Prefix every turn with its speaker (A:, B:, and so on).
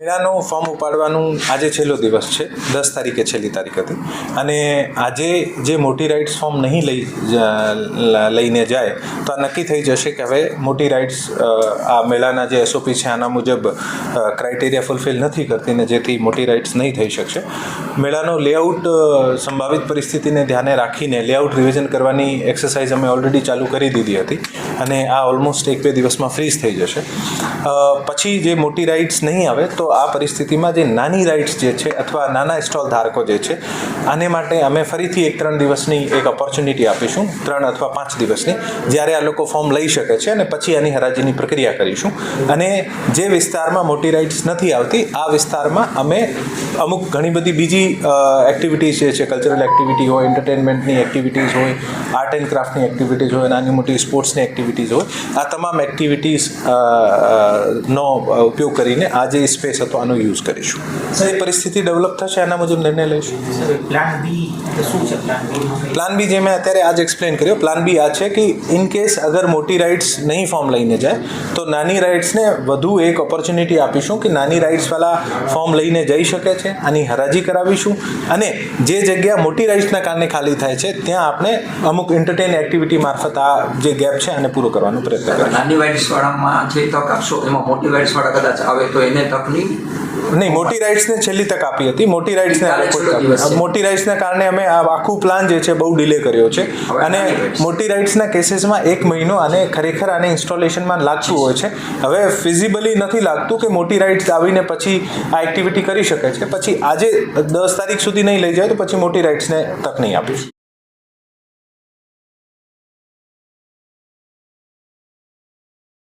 A: મેળાનો ફોર્મ ઉપાડવાનું આજે છેલ્લો દિવસ છે. 10 તારીખે છેલ્લી તારીખ હતી અને આજે જે મોટી રાઇડ્સ ફોર્મ નહીં લઈને જાય તો આ નક્કી થઈ જશે કે હવે મોટી રાઇડ્સ આ મેળાના જે એસઓપી છે આના મુજબ ક્રાઇટેરિયા ફૂલફિલ નથી કરતી ને જેથી મોટી રાઇડ્સ નહીં થઈ શકશે. મેળાનો લેઆઉટ સંભવિત પરિસ્થિતિને ધ્યાને રાખીને લેઆઉટ રિવિઝન કરવાની એક્સરસાઇઝ અમે ઓલરેડી ચાલુ કરી દીધી હતી અને આ ઓલમોસ્ટ 1-2 દિવસમાં ફ્રીઝ થઈ જશે. પછી જે મોટી રાઇડ્સ નહીં આવે તો આ પરિસ્થિતિમાં જે નાની રાઇડ્સ જે છે અથવા નાના સ્ટોલ ધારકો જે છે આને માટે અમે ફરીથી 1-3 દિવસની એક ઓપોર્ચ્યુનિટી આપીશું, 3 અથવા 5 દિવસની, જ્યારે આ લોકો ફોર્મ લઈ શકે છે અને પછી આની હરાજીની પ્રક્રિયા કરીશું. અને જે વિસ્તારમાં મોટી રાઇડ્સ નથી આવતી આ વિસ્તારમાં અમે અમુક ઘણી બધી બીજી એક્ટિવિટીઝ જે છે, કલ્ચરલ એક્ટિવિટી હોય, એન્ટરટેનમેન્ટની એક્ટિવિટીઝ હોય, આર્ટ એન્ડ ક્રાફ્ટની એક્ટિવિટીઝ હોય, નાની મોટી સ્પોર્ટ્સની એક્ટિવિટીઝ હોય, આ તમામ એક્ટિવિટીઝ નો ઉપયોગ કરીને આ જે સ્પેસ હતો આનો યુઝ કરીશું. એ પરિસ્થિતિ ડેવલપ થશે આના મુજબ નિર્ણય લઈશું. પ્લાન બી જે મેં અત્યારે આજ એક્સપ્લેન કર્યો, પ્લાન બી આ છે કે ઇન કેસ અગર મોટી રાઇડ્સ નહીં ફોર્મ લઈને જાય તો નાની રાઇડ્સને વધુ એક ઓપોર્ચ્યુનિટી આપીશું કે નાની રાઇડ્સવાળા ફોર્મ લઈને જઈ શકે છે, આની હરાજી કરાવીશું અને જે જગ્યા મોટી રાઇડ્સના કારણે ખાલી થાય છે ત્યાં આપણે અમુક એન્ટરટેન એક્ટિવિટી મારફત આ જે ગેપ છે આને પૂરો કરવાનો પ્રયત્ન કરીશું.
B: નાની રાઇડ્સવાળામાં જે તક આપશો એમાં મોટી રાઇડ્સવાળા કદાચ આવે તો એને તક નહીં,
A: મોટી રાઇડ્સને છેલ્લી તક આપી હતી. મોટી રાઇડ્સના કારણે અમે આ આખું પ્લાન જે છે બહુ ડિલે કર્યો છે અને મોટી રાઇડ્સના કેસીસમાં 1 મહિનો આને ખરેખર આને ઇન્સ્ટોલેશનમાં લાગતું હોય છે. હવે ફિઝિબલી નથી લાગતું કે મોટી રાઇડ્સ આવીને પછી આ એક્ટિવિટી કરી શકે છે. પછી આજે 10 તારીખ સુધી નહીં લઈ જાય તો પછી મોટી રાઇડ્સને તક નહીં આપીશું.